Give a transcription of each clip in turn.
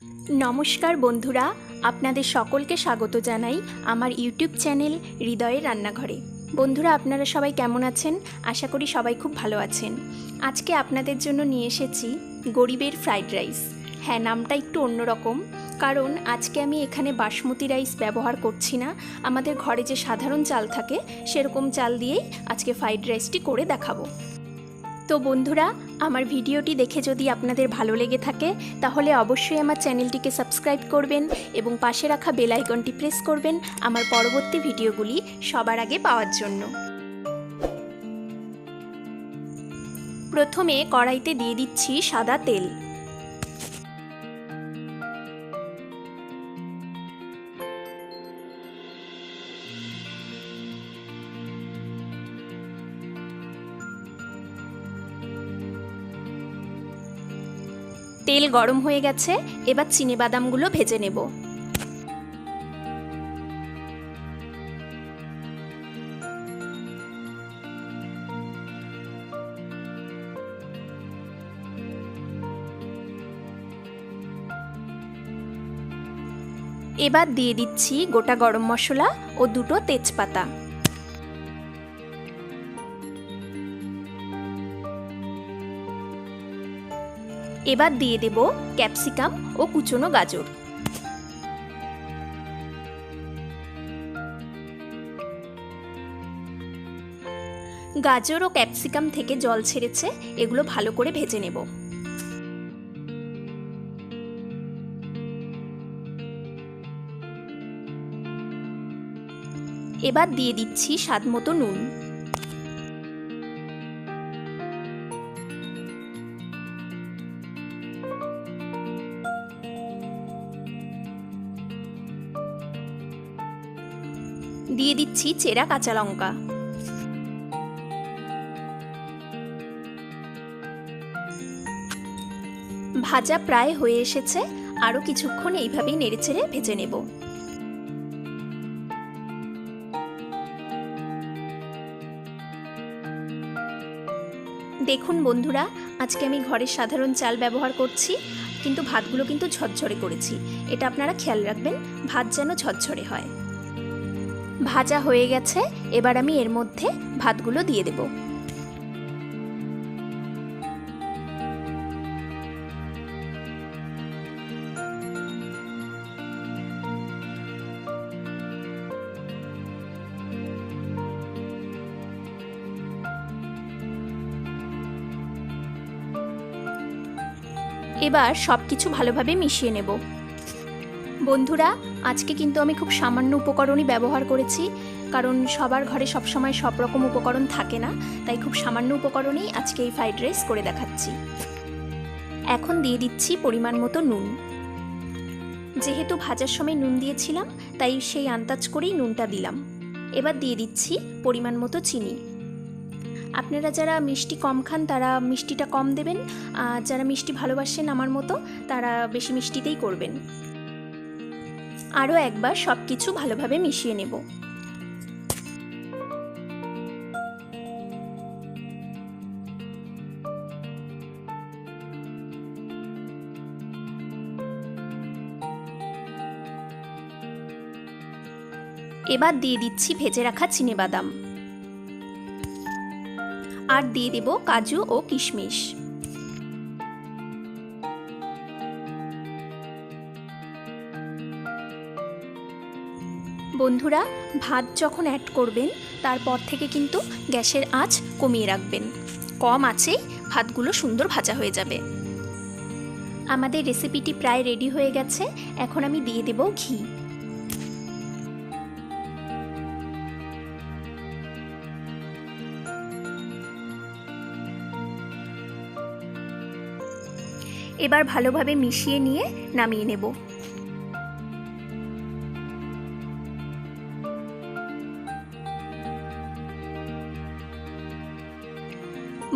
নমস্কার বন্ধুরা, আপনাদের সকলকে স্বাগত জানাই আমার ইউটিউব চ্যানেল হৃদয়ের রান্নাঘরে। বন্ধুরা, আপনারা সবাই কেমন আছেন? আশা করি সবাই খুব ভালো আছেন। আজকে আপনাদের জন্য নিয়ে এসেছি গরিবের ফ্রাইড রাইস। হ্যাঁ, নামটা একটু অন্যরকম, কারণ আজকে আমি এখানে বাসমতি রাইস ব্যবহার করছি না। আমাদের ঘরে যে সাধারণ চাল থাকে সেরকম চাল দিয়েই আজকে ফ্রাইড রাইসটি করে দেখাবো। তো বন্ধুরা, আমার ভিডিওটি দেখে যদি আপনাদের ভালো লেগে থাকে তাহলে অবশ্যই আমার চ্যানেলটিকে সাবস্ক্রাইব করবেন এবং পাশে রাখা বেল আইকনটি প্রেস করবেন আমার পরবর্তী ভিডিওগুলি সবার আগে পাওয়ার জন্য। প্রথমে কড়াইতে দিয়ে দিচ্ছি সাদা তেল। তেল গরম হয়ে গেছে, এবার চিনেবাদামগুলো ভেজে নেব। এবার দিয়ে দিচ্ছি গোটা গরম মশলা ও দুটো তেজপাতা। এবার দিয়ে দেব ক্যাপসিকাম ও কুচনো গাজর। গাজর ও ক্যাপসিকাম থেকে জল ছেড়েছে, এগুলো ভালো করে ভেজে নেব। এবার দিয়ে দিচ্ছি স্বাদমতো নুন। দিয়ে দিচ্ছি চেরা কাঁচা লঙ্কা। ভাজা প্রায় হয়ে এসেছে, আরও কিছুক্ষণ এইভাবেই নেড়েচেড়ে ভেজে নেব। দেখুন বন্ধুরা, আজকে আমি ঘরের সাধারণ চাল ব্যবহার করছি, কিন্তু ভাতগুলো কিন্তু ঝরঝরে করেছি। এটা আপনারা খেয়াল রাখবেন, ভাত যেন ঝরঝরে হয়। ভাজা হয়ে গেছে, এবার আমি এর মধ্যে ভাতগুলো দিয়ে দেব। এবার সবকিছু ভালোভাবে মিশিয়ে নেব। বন্ধুরা, আজকে কিন্তু আমি খুব সামান্য উপকরণই ব্যবহার করেছি, কারণ সবার ঘরে সবসময় সব রকম উপকরণ থাকে না, তাই খুব সামান্য উপকরণেই আজকে এই ফ্রাইড রাইস করে দেখাচ্ছি। এখন দিয়ে দিচ্ছি পরিমাণ মতো নুন। যেহেতু ভাজার সময় নুন দিয়েছিলাম, তাই সেই আন্দাজ করেই নুনটা দিলাম। এবার দিয়ে দিচ্ছি পরিমাণ মতো চিনি। আপনারা যারা মিষ্টি কম খান তারা মিষ্টিটা কম দেবেন, আর যারা মিষ্টি ভালোবাসেন আমার মতো তারা বেশি মিষ্টিতেই করবেন। আরও একবার সব কিছু ভালোভাবে মিশিয়ে নেব। এবার দিয়ে দিচ্ছি ভেজে রাখা চিনেবাদাম, আর দিয়ে দেব কাজু ও কিশমিশ। বন্ধুরা, ভাত যখন অ্যাড করবেন তারপর থেকে কিন্তু গ্যাসের আঁচ কমিয়ে রাখবেন। কম আঁচেই ভাতগুলো সুন্দর ভাজা হয়ে যাবে। আমাদের রেসিপিটি প্রায় রেডি হয়ে গেছে, এখন আমি দিয়ে দেব ঘি। এবার ভালোভাবে মিশিয়ে নিয়ে নামিয়ে নেব।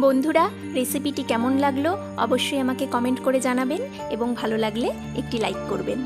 বন্ধুরা, রেসিপিটি কেমন লাগলো অবশ্যই আমাকে কমেন্ট করে জানাবেন এবং ভালো লাগলে একটি লাইক করবেন।